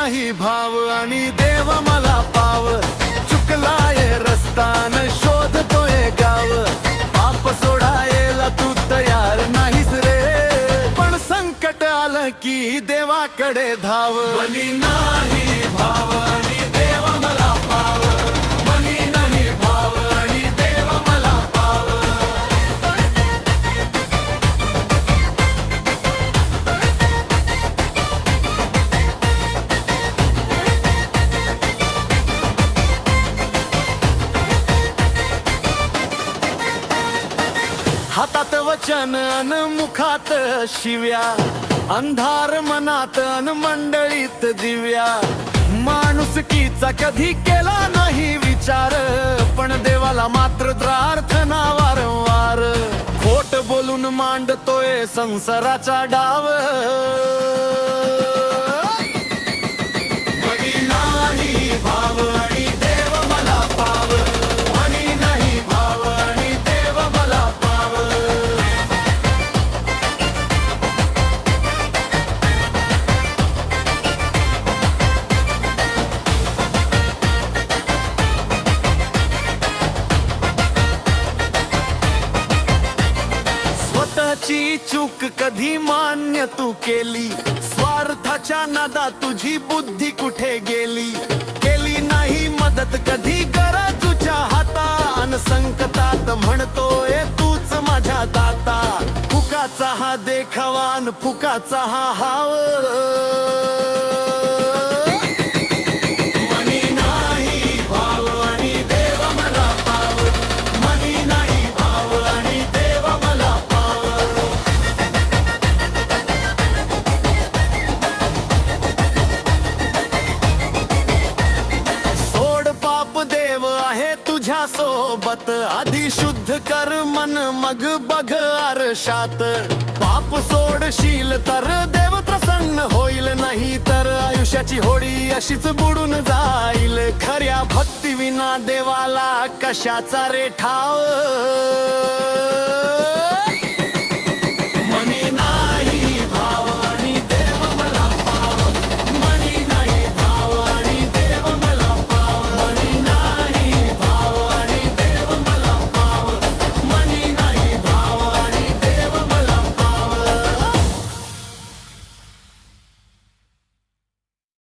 नाही भाव आणि देव मला पाव, चुकलाय रस्तान शोधतोय गाव, पाप सोडायला तू तयार नाहीस रे, पण संकट आलं की देवाकडे धाव. बली नाही भाव आणि देव मला पाव, बली नाही भाव आणि देव मला पाव. हातात वचन अन मुखात शिव्या, अंधार मनात अन मंडळीत दिव्या, माणुसकीचा कधी केला नाही विचार, पण देवाला मात्र प्रार्थना वारंवार, खोट बोलून मांडतोय संसाराचा डाव. बली नाही भाव आणि देव मला पाव, बली नाही भाव आणि देव मला पाव. स्वतःची चूक कधी मान्य तू केली, स्वार्थाच्या नादात तुझी बुद्धी कुठे गेली, केली नाही मदत कधी गरजूच्या हातान, संकटात म्हणतोय तूच माझ्या दाता, फुकाचा हा देखावान फुकाचा हा हाव. मनी नाही भाव आणि देव मला पाव, मनी नाही भाव आणि देव मला पाव. सोड पाप देव आहे तुझ्या सोबत, आधी शुद्ध कर मन मग बघ आरशात, पाप सोडशील तर देव प्रसन्न होईल, नाही तर आयुष्याची होडी अशीच बुडून जाईल, खऱ्या भक्ती विना देवाला कशाचा रे ठाव.